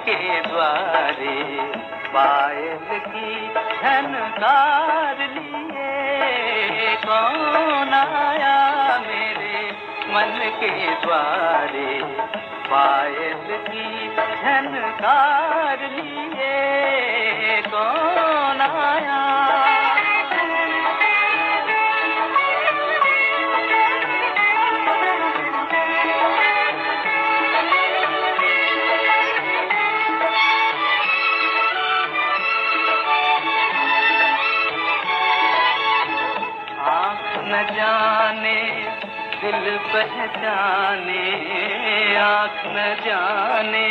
के द्वारे पायल की झनकार लिए कौन आया मेरे मन के द्वारे पायल की झनकार लिए कौन आया। न जाने दिल पहचाने, आँख न जाने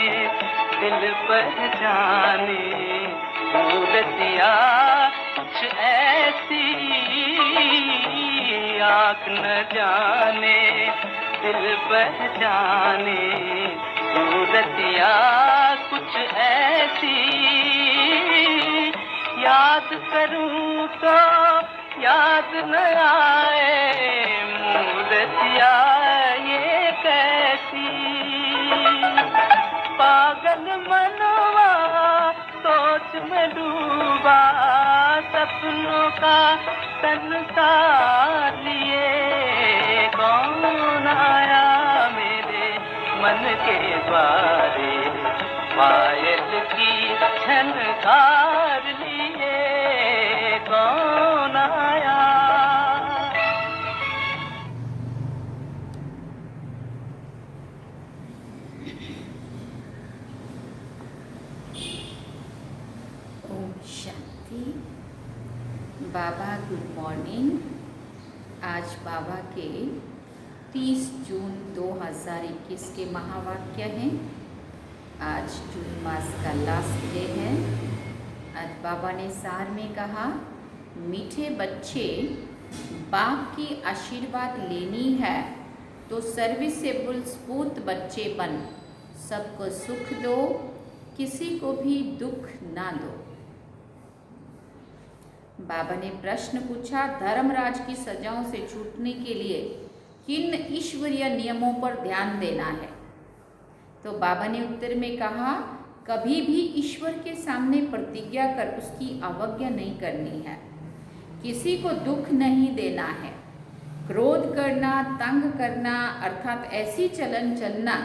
दिल पहचाने, सूरतिया कुछ ऐसी, आँख न जाने दिल पहचाने, सूरतिया कुछ ऐसी, याद करूं तो याद न आए मूर्तिया ये कैसी। पागल मनवा सोच में डूबा, सपनों का संसार लिए कौन आया मेरे मन के द्वारे पायल की झनकार लिए कौन आया। ओम शांति। बाबा गुड मॉर्निंग। आज बाबा के 30 जून 2021 के महावाक्य हैं। आज जून मास का लास्ट डे है। आज बाबा ने सार में कहा, मीठे बच्चे, बाप की आशीर्वाद लेनी है तो सर्विसेबल स्पूत बच्चे बन, सबको सुख दो, किसी को भी दुख ना दो। बाबा ने प्रश्न पूछा, धर्मराज की सजाओं से छूटने के लिए किन ईश्वरीय नियमों पर ध्यान देना है? तो बाबा ने उत्तर में कहा, कभी भी ईश्वर के सामने प्रतिज्ञा कर उसकी अवज्ञा नहीं करनी है, किसी को दुख नहीं देना है, क्रोध करना, तंग करना अर्थात ऐसी चलन चलना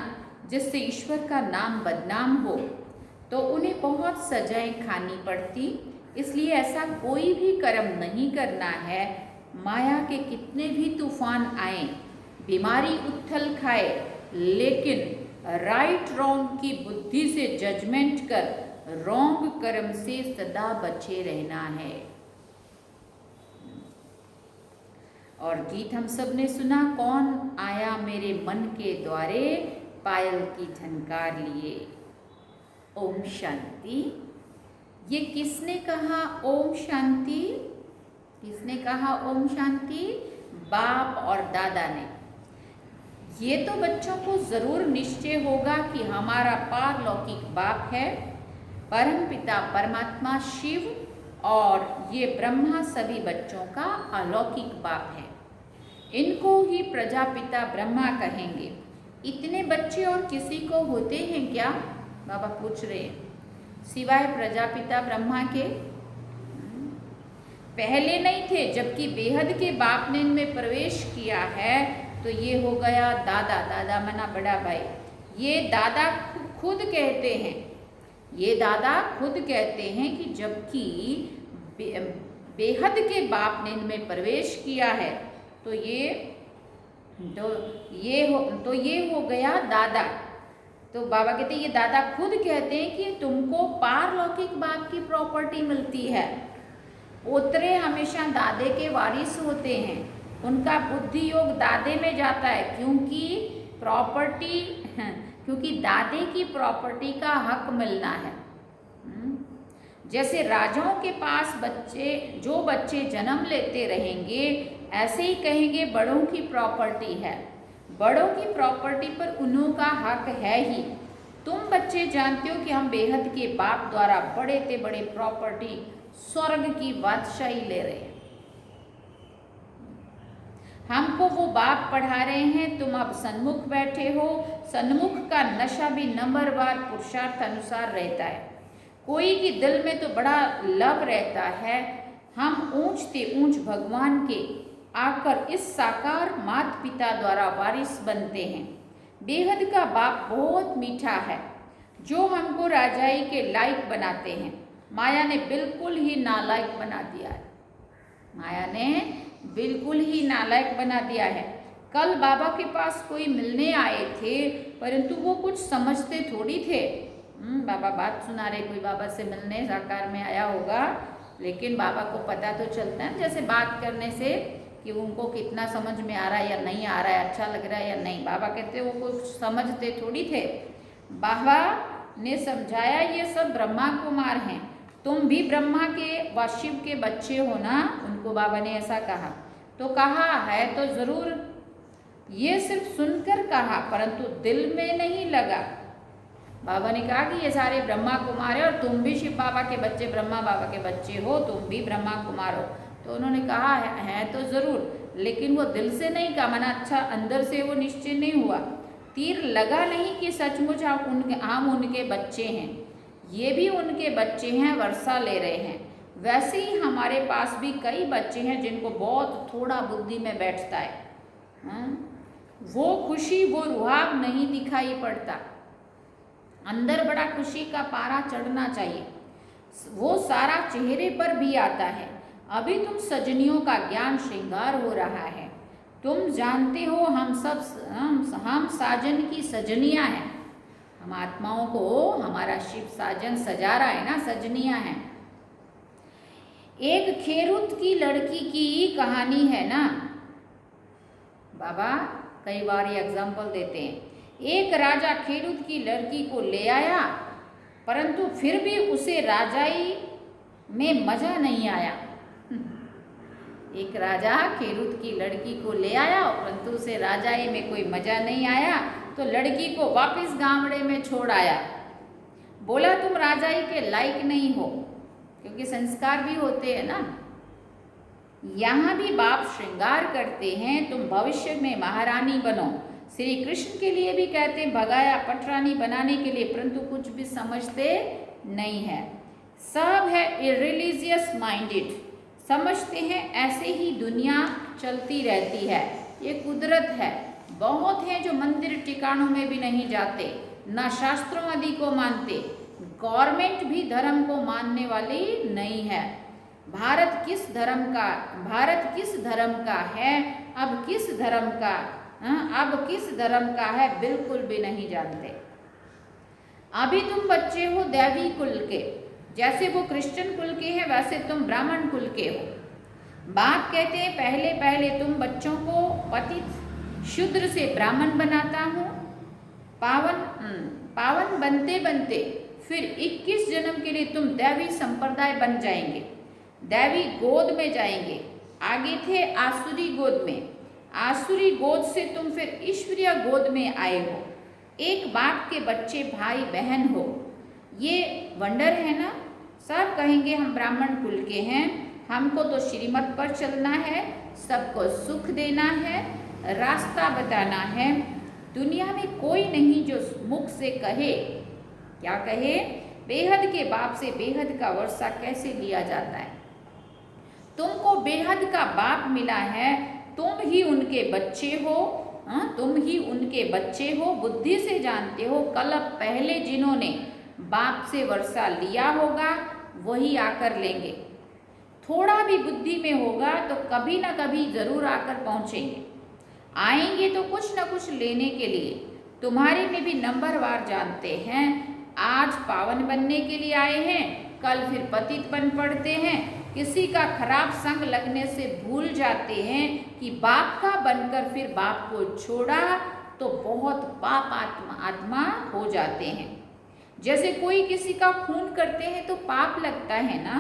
जिससे ईश्वर का नाम बदनाम हो तो उन्हें बहुत सजाएं खानी पड़ती। इसलिए ऐसा कोई भी कर्म नहीं करना है। माया के कितने भी तूफान आए, बीमारी उथल खाए, लेकिन राइट रॉन्ग की बुद्धि से जजमेंट कर रॉन्ग कर्म से सदा बचे रहना है। और गीत हम सब ने सुना, कौन आया मेरे मन के द्वारे पायल की झनकार लिए। ओम शांति। ये किसने कहा ओम शांति? किसने कहा ओम शांति? बाप और दादा ने। ये तो बच्चों को ज़रूर निश्चय होगा कि हमारा पारलौकिक बाप है, परम पिता परमात्मा शिव, और ये ब्रह्मा सभी बच्चों का अलौकिक बाप है। इनको ही प्रजापिता ब्रह्मा कहेंगे। इतने बच्चे और किसी को होते हैं क्या? बाबा पूछ रहे हैं, सिवाय प्रजापिता ब्रह्मा के? पहले नहीं थे, जबकि बेहद के बाप ने इनमें प्रवेश किया है तो ये हो गया दादा। दादा मना बड़ा भाई। ये दादा खुद कहते हैं, ये दादा खुद कहते हैं कि जबकि बेहद के बाप ने इनमें प्रवेश किया है तो ये हो गया दादा। तो बाबा कहते हैं, ये दादा खुद कहते हैं कि तुमको पारलौकिक बाप की प्रॉपर्टी मिलती है। पोतरे हमेशा दादे के वारिस होते हैं, उनका बुद्धि योग दादे में जाता है, क्योंकि दादे की प्रॉपर्टी का हक मिलना है। जैसे राजाओं के पास जो बच्चे जन्म लेते रहेंगे, ऐसे ही कहेंगे बड़ों की प्रॉपर्टी है। बड़ों की प्रॉपर्टी पर उन्हों का हक है ही। तुम बच्चे जानते हो कि हम बेहद के बाप द्वारा बड़े से बड़े प्रॉपर्टी, स्वर्ग की बादशाही ले रहे हैं। हमको वो बाप पढ़ा रहे हैं, तुम अब सन्मुख बैठे हो। सन्मुख का नशा भी नंबरवार पुरुषार्थ अनुसार रहता है। कोई के दिल में तो बड़ा लव रहता है, हम ऊंचते ऊंच भगवान के आकर इस साकार माता पिता द्वारा वारिस बनते हैं। बेहद का बाप बहुत मीठा है, जो हमको राजाई के लायक बनाते हैं। माया ने बिल्कुल ही नालायक बना दिया है। माया ने बिल्कुल ही नालायक बना दिया है। कल बाबा के पास कोई मिलने आए थे, परंतु वो कुछ समझते थोड़ी थे। बाबा बात सुना रहे, कोई बाबा से मिलने साकार में आया होगा, लेकिन बाबा को पता तो चलता है जैसे बात करने से कि उनको कितना समझ में आ रहा है या नहीं आ रहा है, अच्छा लग रहा है या नहीं। बाबा कहते वो कुछ समझते थोड़ी थे। बाबा ने समझाया ये सब ब्रह्मा कुमार हैं, तुम भी ब्रह्मा के व शिव के बच्चे हो ना। उनको बाबा ने ऐसा कहा, तो कहा है तो जरूर, ये सिर्फ सुनकर कहा परंतु दिल में नहीं लगा। बाबा ने कहा कि ये सारे ब्रह्मा कुमार है और तुम भी शिव बाबा के बच्चे, ब्रह्मा बाबा के बच्चे हो, तुम भी ब्रह्मा कुमार हो। तो उन्होंने कहा है तो जरूर, लेकिन वो दिल से नहीं कहा, मना अच्छा अंदर से वो निश्चय नहीं हुआ। तीर लगा नहीं कि सचमुच हम उनके बच्चे हैं, ये भी उनके बच्चे हैं, वर्षा ले रहे हैं। वैसे ही हमारे पास भी कई बच्चे हैं जिनको बहुत थोड़ा बुद्धि में बैठता है। वो खुशी, वो रुहाब नहीं दिखाई पड़ता, अंदर बड़ा खुशी का पारा चढ़ना चाहिए, वो सारा चेहरे पर भी आता है। अभी तुम सजनियों का ज्ञान श्रृंगार हो रहा है। तुम जानते हो हम साजन की सजनियां हैं। हम आत्माओं को हमारा शिव साजन सजा रहा है ना, सजनियां हैं। एक खेरुत की लड़की की कहानी है ना, बाबा कई बार ये एग्जाम्पल देते हैं। एक राजा खेरुत की लड़की को ले आया, परंतु फिर भी उसे राजाई में मजा नहीं आया। एक राजा खेरुत की लड़की को ले आया, परंतु उसे राजाई में कोई मजा नहीं आया, तो लड़की को वापस गांवड़े में छोड़ आया। बोला तुम राजाई के लायक नहीं हो, क्योंकि संस्कार भी होते हैं ना। यहाँ भी बाप श्रृंगार करते हैं, तुम भविष्य में महारानी बनो। श्री कृष्ण के लिए भी कहते हैं भगाया पटरानी बनाने के लिए, परंतु कुछ भी समझते नहीं है। सब है इरिलीजियस माइंडेड, समझते हैं ऐसे ही दुनिया चलती रहती है, ये कुदरत है। बहुत हैं जो मंदिर ठिकानों में भी नहीं जाते, ना शास्त्रों आदि को मानते। गवर्नमेंट भी धर्म को मानने वाली नहीं है। भारत किस धर्म का है, अब किस धर्म का है बिल्कुल भी नहीं जानते। अभी तुम बच्चे हो दैवी कुल के, जैसे वो क्रिश्चियन कुल के हैं वैसे तुम ब्राह्मण कुल के हो। बाप कहते हैं पहले पहले तुम बच्चों को पतित शूद्र से ब्राह्मण बनाता हूँ, पावन बनते बनते फिर 21 जन्म के लिए तुम दैवी संप्रदाय बन जाएंगे, दैवी गोद में जाएंगे। आगे थे आसुरी गोद में, आसुरी गोद से तुम फिर ईश्वरीय गोद में आए हो। एक बाप के बच्चे भाई बहन हो, ये वंडर है ना। सब कहेंगे हम ब्राह्मण कुल के हैं, हमको तो श्रीमत पर चलना है, सबको सुख देना है, रास्ता बताना है। दुनिया में कोई नहीं जो मुख से कहे, क्या कहे, बेहद के बाप से बेहद का वर्षा कैसे लिया जाता है। तुमको बेहद का बाप मिला है, तुम ही उनके बच्चे हो, तुम ही उनके बच्चे हो। बुद्धि से जानते हो कल पहले जिन्होंने बाप से वर्षा लिया होगा वही आकर लेंगे। थोड़ा भी बुद्धि में होगा तो कभी ना कभी जरूर आकर पहुंचेंगे, आएंगे तो कुछ ना कुछ लेने के लिए। तुम्हारे में भी नंबरवार जानते हैं, आज पावन बनने के लिए आए हैं, कल फिर पतित बन पड़ते हैं। किसी का खराब संग लगने से भूल जाते हैं कि बाप का बनकर फिर बाप को छोड़ा तो बहुत पाप आत्मा हो जाते हैं। जैसे कोई किसी का खून करते हैं तो पाप लगता है ना,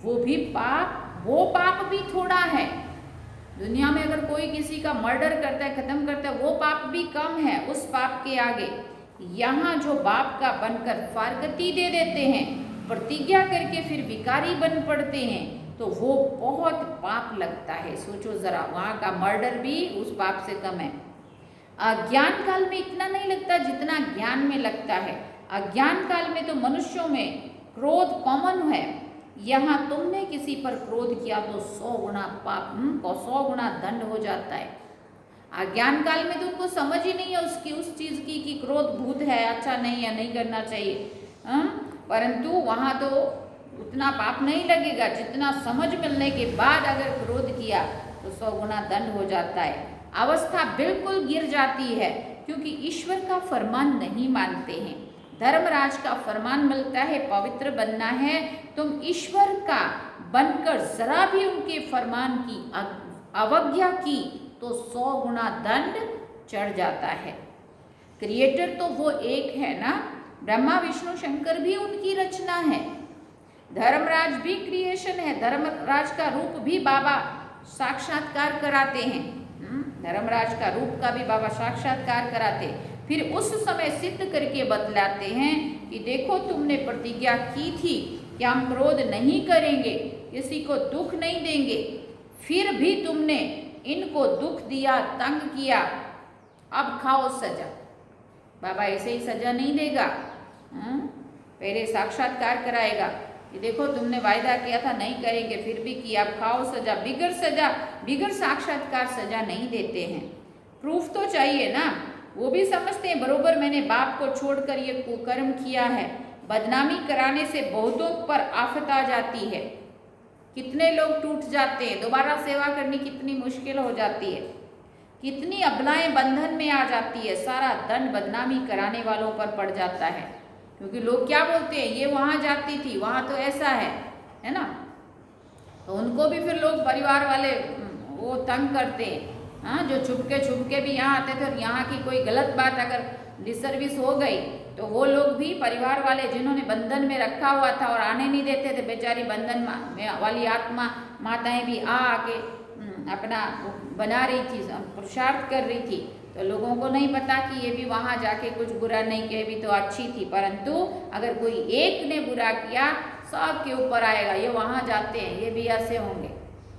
वो पाप भी थोड़ा है। दुनिया में अगर कोई किसी का मर्डर करता है, खत्म करता है, वो पाप भी कम है उस पाप के आगे। यहाँ जो बाप का बनकर फारगती दे देते हैं, प्रतिज्ञा करके फिर भिखारी बन पड़ते हैं, तो वो बहुत पाप लगता है। सोचो ज़रा, वहाँ का मर्डर भी उस पाप से कम है। अज्ञान काल में इतना नहीं लगता जितना ज्ञान में लगता है। अज्ञान काल में तो मनुष्यों में क्रोध कॉमन है। यहाँ तुमने किसी पर क्रोध किया तो 100 गुना पाप, 100 गुना दंड हो जाता है। अज्ञान काल में तो उनको समझ ही नहीं है उसकी, उस चीज़ की कि क्रोध भूत है, अच्छा नहीं है, नहीं करना चाहिए। परंतु वहाँ तो उतना पाप नहीं लगेगा जितना समझ मिलने के बाद अगर क्रोध किया तो 100 गुना दंड हो जाता है। अवस्था बिल्कुल गिर जाती है, क्योंकि ईश्वर का फरमान नहीं मानते हैं। धर्मराज का फरमान मिलता है पवित्र बनना है, तुम ईश्वर का बनकर जरा भी उनके फरमान की अवज्ञा की तो 100 गुना दंड चढ़ जाता है। क्रिएटर तो वो एक है ना, ब्रह्मा विष्णु शंकर भी उनकी रचना है। धर्मराज भी क्रिएशन है, धर्मराज का रूप भी बाबा साक्षात्कार कराते हैं। धर्मराज का रूप का भी बाबा साक्षात्कार कराते, फिर उस समय सिद्ध करके बतलाते हैं कि देखो तुमने प्रतिज्ञा की थी कि हम क्रोध नहीं करेंगे, किसी को दुख नहीं देंगे, फिर भी तुमने इनको दुख दिया, तंग किया, अब खाओ सजा। बाबा ऐसे ही सजा नहीं देगा, पहले साक्षात्कार कराएगा कि देखो तुमने वायदा किया था नहीं करेंगे, फिर भी किया, अब खाओ सजा। बिगर साक्षात्कार सजा नहीं देते हैं। प्रूफ तो चाहिए ना। वो भी समझते हैं बरोबर मैंने बाप को छोड़कर ये कुकर्म किया है। बदनामी कराने से बहुतों पर आफत आ जाती है, कितने लोग टूट जाते हैं, दोबारा सेवा करनी कितनी मुश्किल हो जाती है, कितनी अबलाएं बंधन में आ जाती है। सारा दंड बदनामी कराने वालों पर पड़ जाता है, क्योंकि लोग क्या बोलते हैं, ये वहाँ जाती थी, वहाँ तो ऐसा है ना। तो उनको भी फिर लोग परिवार वाले वो तंग करते हैं। हाँ, जो छुपके भी यहाँ आते थे और यहाँ की कोई गलत बात अगर डिसर्विस हो गई तो वो लोग भी परिवार वाले जिन्होंने बंधन में रखा हुआ था और आने नहीं देते थे, बेचारी बंधन वाली आत्मा माताएं भी आके अपना बना रही थी, पुरुषार्थ कर रही थी। तो लोगों को नहीं पता कि ये भी वहाँ जाके कुछ बुरा नहीं किया, भी तो अच्छी थी। परंतु अगर कोई एक ने बुरा किया सब के ऊपर आएगा, ये वहाँ जाते हैं, ये भी ऐसे होंगे,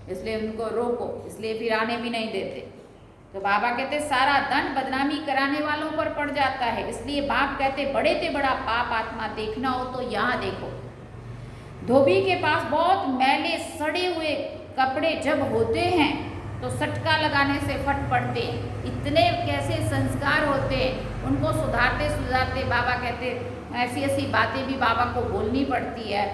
इसलिए उनको रोको, इसलिए फिर आने भी नहीं देते। तो बाबा कहते सारा दंड बदनामी कराने वालों पर पड़ जाता है। इसलिए बाप कहते बड़े से बड़ा पाप आत्मा देखना हो तो यहाँ देखो। धोबी के पास बहुत मैले सड़े हुए कपड़े जब होते हैं तो सटका लगाने से फट पड़ते हैं। इतने कैसे संस्कार होते हैं, उनको सुधारते सुधारते बाबा कहते ऐसी ऐसी बातें भी बाबा को बोलनी पड़ती है।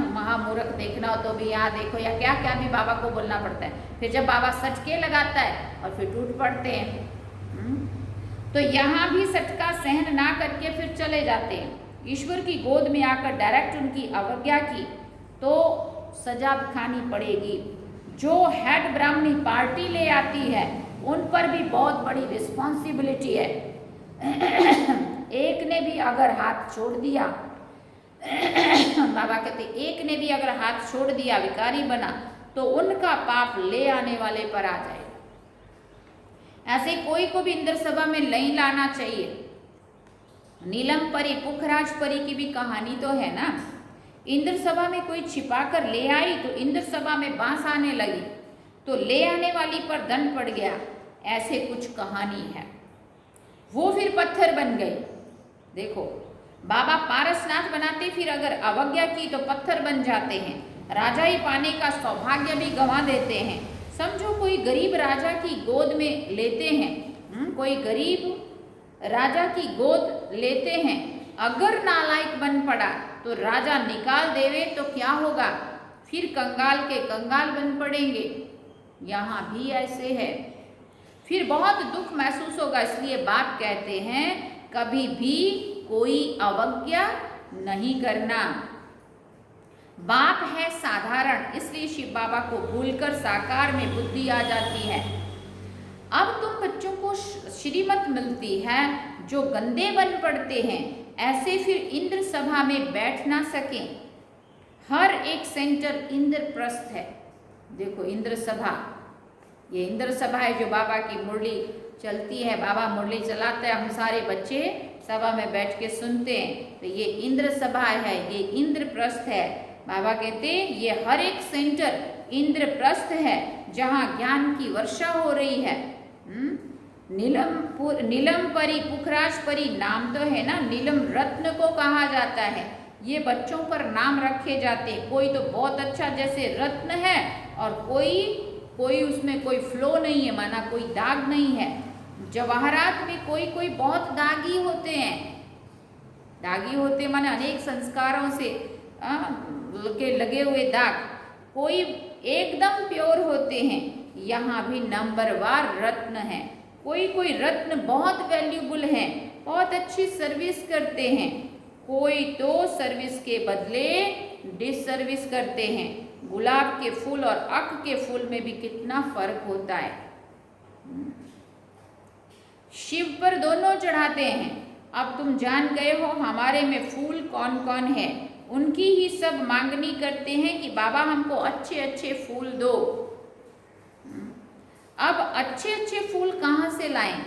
महामूर्ख देखना हो तो भी यहाँ देखो, या क्या क्या भी बाबा को बोलना पड़ता है। फिर जब बाबा सटके लगाता है और फिर टूट पड़ते हैं। तो यहाँ भी सटका सहन ना करके फिर चले जाते हैं। ईश्वर की गोद में आकर डायरेक्ट उनकी अवज्ञा की तो सजा खानी पड़ेगी। जो हेड ब्राह्मणी पार्टी ले आती है उन पर भी बहुत बड़ी रिस्पॉन्सिबिलिटी है। एक ने भी अगर हाथ छोड़ दिया, बाबा कहते एक ने भी अगर हाथ छोड़ दिया, विकारी बना, तो उनका पाप ले आने वाले पर आ जाएगा। ऐसे कोई को भी इंद्र सभा में नहीं लाना चाहिए। नीलम परी, पुखराज परी की भी कहानी तो है ना। इंद्र सभा में कोई छिपा कर ले आई तो इंद्र सभा में बांस आने लगी, तो ले आने वाली पर दंड पड़ गया। ऐसे कुछ कहानी है। वो फिर पत्थर बन गई। देखो बाबा पारसनाथ बनाते, फिर अगर अवज्ञा की तो पत्थर बन जाते हैं। राजाई पाने का सौभाग्य भी गंवा देते हैं। समझो कोई गरीब राजा की गोद में लेते हैं, कोई गरीब राजा की गोद लेते हैं, अगर नालायक बन पड़ा तो राजा निकाल देवे तो क्या होगा, फिर कंगाल के कंगाल बन पड़ेंगे। यहाँ भी ऐसे है, फिर बहुत दुख महसूस होगा। इसलिए बाप कहते हैं कभी भी कोई अवज्ञा नहीं करना। बाप है साधारण, इसलिए शिव बाबा को भूलकर साकार में बुद्धि आ जाती है। अब तुम बच्चों को श्रीमत मिलती है, जो गंदे बन पड़ते हैं ऐसे फिर इंद्र सभा में बैठ ना सके। हर एक सेंटर इंद्रप्रस्थ है। देखो इंद्र सभा, ये इंद्र सभा है जो बाबा की मुरली चलती है। बाबा मुरली चलाता है, हम सारे बच्चे सभा में बैठ के सुनते हैं। तो ये इंद्र सभा है, ये इंद्रप्रस्थ है। बाबा कहते ये हर एक सेंटर इंद्रप्रस्थ है जहाँ ज्ञान की वर्षा हो रही है। नीलम परी पुखराज परी नाम तो है ना, नीलम रत्न को कहा जाता है। ये बच्चों पर नाम रखे जाते हैं, कोई तो बहुत अच्छा जैसे रत्न है और कोई उसमें कोई फ्लो नहीं है, माना कोई दाग नहीं है। जवाहरात में कोई बहुत दागी होते हैं, दागी होते माने अनेक संस्कारों से के लगे हुए दाग, कोई एकदम प्योर होते हैं। यहाँ भी नंबरवार रत्न है, कोई रत्न बहुत वैल्यूबल हैं, बहुत अच्छी सर्विस करते हैं, कोई तो सर्विस के बदले डिसर्विस करते हैं। गुलाब के फूल और अक के फूल में भी कितना फर्क होता है। शिव पर दोनों चढ़ाते हैं। अब तुम जान गए हो हमारे में फूल कौन कौन है, उनकी ही सब मांगनी करते हैं कि बाबा हमको अच्छे अच्छे फूल दो। अब अच्छे अच्छे फूल कहाँ से लाएं?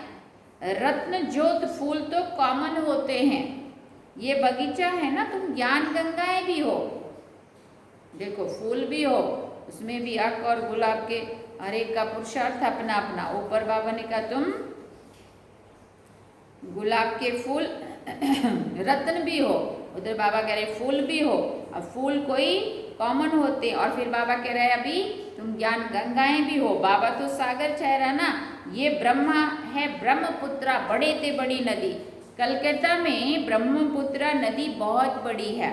रत्न ज्योत फूल तो कॉमन होते हैं। ये बगीचा है ना, तुम ज्ञान गंगाएं भी हो, देखो फूल भी हो, उसमें भी अक और गुलाब के हर एक का पुरुषार्थ अपना अपना। ऊपर बाबा ने कहा तुम गुलाब के फूल रत्न भी हो, उधर बाबा कह रहे फूल भी हो। अब फूल कोई कॉमन होते, और फिर बाबा कह रहे अभी तुम ज्ञान गंगाएं भी हो। बाबा तो सागर ठहरा ना, ये ब्रह्मा है ब्रह्मपुत्रा, बड़े ते बड़ी नदी। कलकत्ता में ब्रह्मपुत्रा नदी बहुत बड़ी है,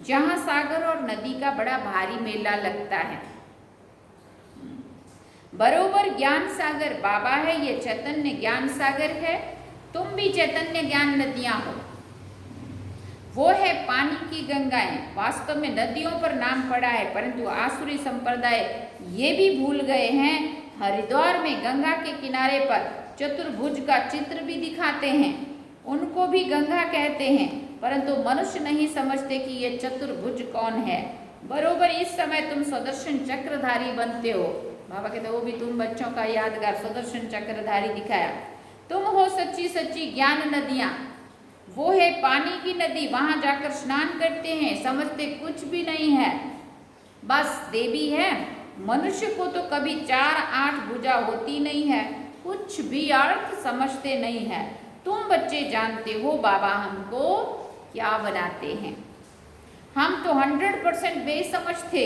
जहाँ सागर और नदी का बड़ा भारी मेला लगता है। बरोबर ज्ञान सागर बाबा है, ये चैतन्य ज्ञान सागर है, तुम भी चैतन्य ज्ञान नदियां हो। वो है पानी की गंगाएं। वास्तव में नदियों पर नाम पड़ा है, परंतु आसुरी संप्रदाय ये भी भूल गए हैं। हरिद्वार में गंगा के किनारे पर चतुर्भुज का चित्र भी दिखाते हैं, उनको भी गंगा कहते हैं, परंतु मनुष्य नहीं समझते कि ये चतुर्भुज कौन है। बरोबर इस समय तुम सुदर्शन चक्रधारी बनते हो। बाबा कहते वो भी तुम बच्चों का यादगार सुदर्शन चक्रधारी दिखाया। तुम हो सच्ची सच्ची ज्ञान नदियां, वो है पानी की नदी, वहां जाकर स्नान करते हैं, समझते कुछ भी नहीं है, बस देवी है। मनुष्य को तो कभी 4-8 भुजा होती नहीं है, कुछ भी अर्थ समझते नहीं है। तुम बच्चे जानते हो बाबा हमको क्या बनाते हैं। हम तो 100% बेसमझ थे,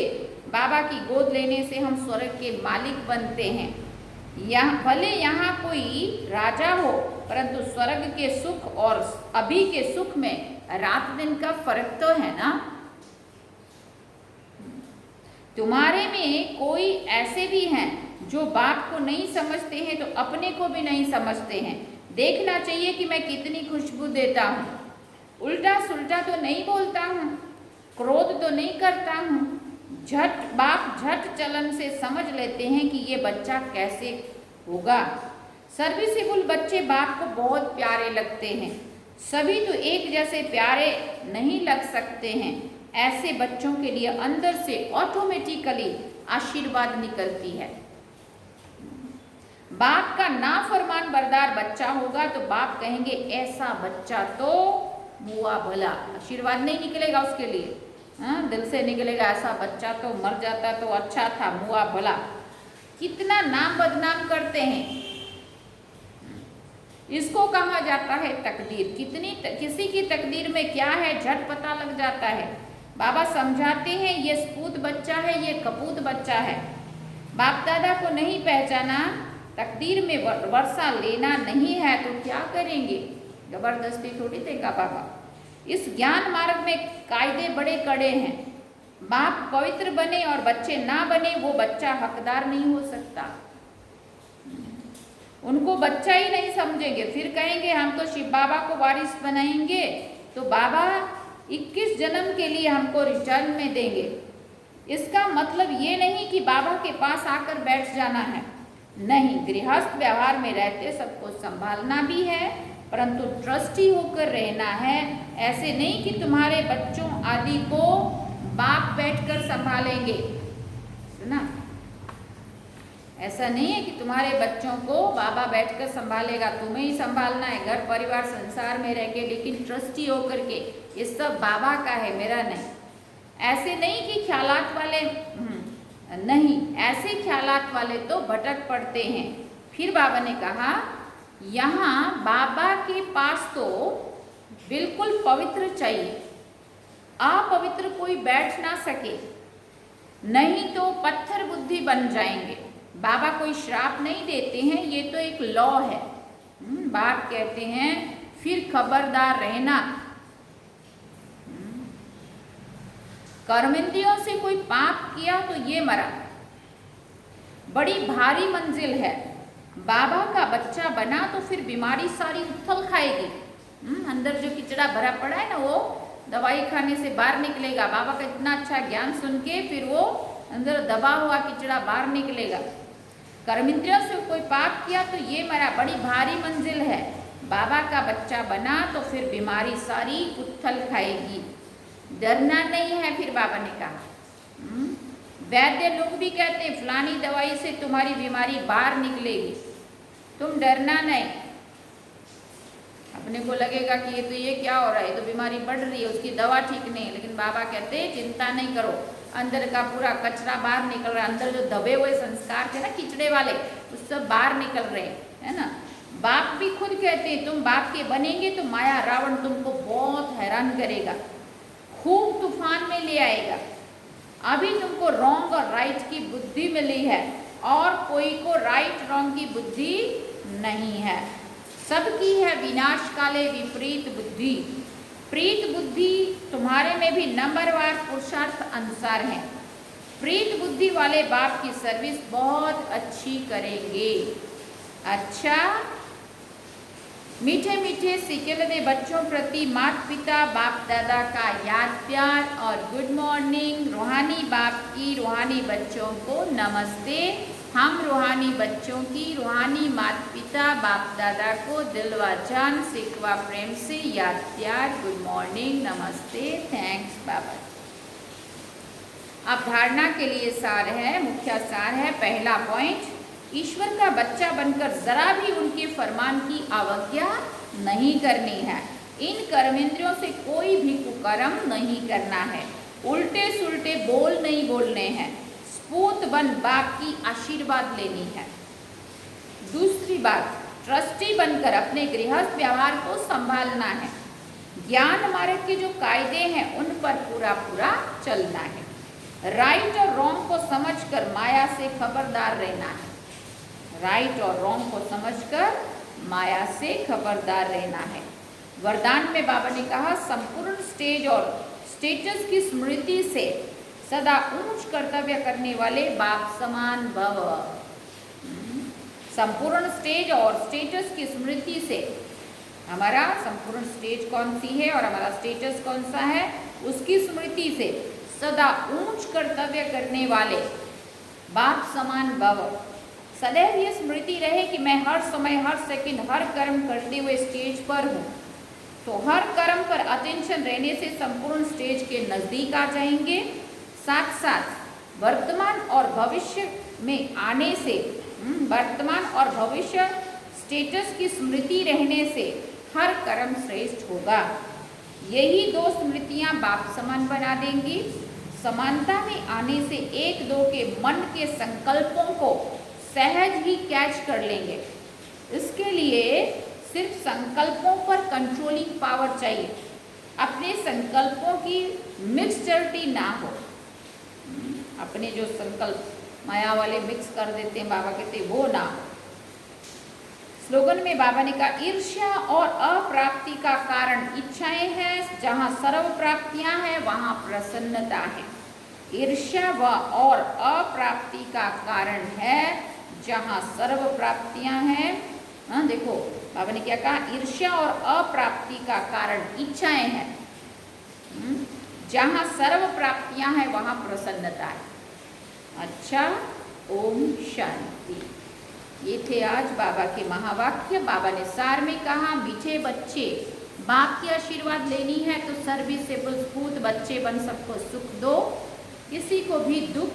बाबा की गोद लेने से हम स्वर्ग के मालिक बनते हैं। भले यहाँ कोई राजा हो, परंतु स्वर्ग के सुख और अभी के सुख में रात दिन का फर्क तो है ना। तुम्हारे में कोई ऐसे भी हैं जो बाप को नहीं समझते हैं तो अपने को भी नहीं समझते हैं। देखना चाहिए कि मैं कितनी खुशबू देता हूँ, उल्टा सुल्टा तो नहीं बोलता हूँ, क्रोध तो नहीं करता हूँ। बाप झट चलन से समझ लेते हैं कि ये बच्चा कैसे होगा। सर्विसेबल बच्चे बाप को बहुत प्यारे लगते हैं, सभी तो एक जैसे प्यारे नहीं लग सकते हैं। ऐसे बच्चों के लिए अंदर से ऑटोमेटिकली आशीर्वाद निकलती है। बाप का नाफरमान बरदार बच्चा होगा तो बाप कहेंगे ऐसा बच्चा तो मुआ भला, आशीर्वाद नहीं निकलेगा उसके लिए, दिल से निकलेगा ऐसा बच्चा तो मर जाता तो अच्छा था, मुआ भला। कितना नाम बदनाम करते हैं। इसको कहा जाता है तकदीर। किसी की तकदीर में क्या है झट पता लग जाता है। बाबा समझाते हैं ये सपूत बच्चा है, ये कपूत बच्चा है। बाप दादा को नहीं पहचाना, तकदीर में वर्षा लेना नहीं है तो क्या करेंगे, जबरदस्ती थोड़ी देगा बाबा। इस ज्ञान मार्ग में कायदे बड़े कड़े हैं। बाप पवित्र बने और बच्चे ना बने, वो बच्चा हकदार नहीं हो सकता। उनको बच्चा ही नहीं समझेंगे, फिर कहेंगे हम तो शिव बाबा को वारिस बनाएंगे तो बाबा 21 जन्म के लिए हमको रिटर्न में देंगे। इसका मतलब ये नहीं कि बाबा के पास आकर बैठ जाना है, नहीं। गृहस्थ व्यवहार में रहते सबको संभालना भी है, परंतु ट्रस्टी होकर रहना है। ऐसे नहीं कि तुम्हारे बच्चों आदि को बाप बैठकर संभालेंगे, सुना? ऐसा नहीं है कि तुम्हारे बच्चों को बाबा बैठकर संभालेगा, तुम्हें ही संभालना है घर परिवार संसार में रह के, लेकिन ट्रस्टी होकर के। ये सब बाबा का है, मेरा नहीं। ऐसे नहीं कि ख्यालात वाले नहीं, ऐसे ख्यालात वाले तो भटक पड़ते हैं। फिर बाबा ने कहा यहाँ बाबा के पास तो बिल्कुल पवित्र चाहिए, अपवित्र कोई बैठ ना सके, नहीं तो पत्थर बुद्धि बन जाएंगे। बाबा कोई श्राप नहीं देते हैं, ये तो एक लॉ है। बाप कहते हैं फिर खबरदार रहना, कर्मेंद्रियों से कोई पाप किया तो ये मरा। बड़ी भारी मंजिल है, बाबा का बच्चा बना तो फिर बीमारी सारी उथल खाएगी। अंदर जो किचड़ा भरा पड़ा है ना, वो दवाई खाने से बाहर निकलेगा। बाबा का इतना अच्छा ज्ञान सुन के फिर वो अंदर दबा हुआ किचड़ा बाहर निकलेगा। कर्मेंद्रियों से कोई पाप किया तो ये मरा, बड़ी भारी मंजिल है, बाबा का बच्चा बना तो फिर बीमारी सारी उथल खाएगी, डरना नहीं है। फिर बाबा ने कहा वैद्य लोग भी कहते हैं फलानी दवाई से तुम्हारी बीमारी बाहर निकलेगी, तुम डरना नहीं। अपने को लगेगा कि ये क्या हो रहा है, तो बीमारी बढ़ रही है, उसकी दवा ठीक नहीं है, लेकिन बाबा कहते हैं चिंता नहीं करो, अंदर का पूरा कचरा बाहर निकल रहा है, अंदर जो दबे हुए संस्कार थे ना किचड़े वाले, उस सब बाहर निकल रहे हैं, है ना। बाप भी खुद कहते हैं तुम बाप के बनेंगे तो माया रावण तुमको बहुत हैरान करेगा, खूब तूफान में ले आएगा। अभी तुमको रॉन्ग और राइट की बुद्धि मिली है और कोई को राइट रॉन्ग की बुद्धि नहीं है, सबकी है विनाश काले विपरीत बुद्धि। प्रीत बुद्धि तुम्हारे में भी नंबरवार पुरुषार्थ अनुसार है। प्रीत बुद्धि वाले बाप की सर्विस बहुत अच्छी करेंगे। अच्छा, मीठे मीठे सिकेलदे बच्चों प्रति माता पिता बाप दादा का याद प्यार और गुड मॉर्निंग। रूहानी बाप की रूहानी बच्चों को नमस्ते। हम रूहानी बच्चों की रूहानी माता पिता बाप दादा को दिल व जान सिकवा प्रेम से याद प्यार, गुड मॉर्निंग, नमस्ते, थैंक्स बाबा। अब धारणा के लिए सार है, मुख्य सार है। पहला पॉइंट, ईश्वर का बच्चा बनकर जरा भी उनके फरमान की अवज्ञा नहीं करनी है। इन कर्मेंद्रियों से कोई भी कुकर्म नहीं करना है, उल्टे सुल्टे बोल नहीं बोलने हैं, स्पूत बन बाप की आशीर्वाद लेनी है। दूसरी बात, ट्रस्टी बनकर अपने गृहस्थ व्यवहार को संभालना है। ज्ञान मार्ग के जो कायदे हैं उन पर पूरा पूरा चलना है। राइट और रॉन्ग को समझकर माया से खबरदार रहना है। राइट और रॉन्ग को समझकर माया से खबरदार रहना है। वरदान में बाबा ने कहा संपूर्ण स्टेज और स्टेटस की स्मृति से सदा ऊंच कर्तव्य करने वाले बाप समान भव। संपूर्ण स्टेज और स्टेटस की स्मृति से, हमारा संपूर्ण स्टेज कौन सी है और हमारा स्टेटस कौन सा है, उसकी स्मृति से सदा ऊंच कर्तव्य करने वाले बाप समान भव। सदैव ये स्मृति रहे कि मैं हर समय हर सेकंड हर कर्म करते हुए स्टेज पर हूँ, तो हर कर्म पर अटेंशन रहने से संपूर्ण स्टेज के नज़दीक आ जाएंगे। साथ साथ वर्तमान और भविष्य में आने से, वर्तमान और भविष्य स्टेटस की स्मृति रहने से हर कर्म श्रेष्ठ होगा। यही दो स्मृतियाँ बाप समान बना देंगी। समानता में आने से एक दो के मन के संकल्पों को सहज ही कैच कर लेंगे। इसके लिए सिर्फ संकल्पों पर कंट्रोलिंग पावर चाहिए, अपने संकल्पों की मिक्सचरिटी ना हो। अपने जो संकल्प माया वाले मिक्स कर देते हैं, बाबा कहते हैं वो ना हो। स्लोगन में बाबा ने कहा ईर्ष्या और अप्राप्ति का कारण इच्छाएं हैं, जहाँ सर्व प्राप्तियां हैं वहाँ प्रसन्नता है। ईर्ष्या व और अप्राप्ति का कारण है जहाँ सर्व प्राप्तियां हैं। हाँ देखो बाबा ने क्या कहा, ईर्ष्या और अप्राप्ति का कारण इच्छाएं हैं, जहाँ सर्व प्राप्तियां हैं वहाँ प्रसन्नता है। अच्छा, ओम शांति। ये थे आज बाबा के महावाक्य। बाबा ने सार में कहा मीठे बच्चे, बाप की आशीर्वाद लेनी है तो सर्विसेबल स्फूर्त बच्चे बन, सबको सुख दो, किसी को भी दुख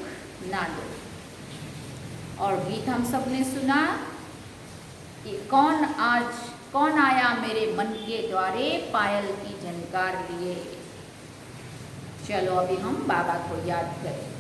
ना दो। और गीत हम सब ने सुना कि कौन आया मेरे मन के द्वारे, पायल की झनकार लिए। चलो अभी हम बाबा को याद करें।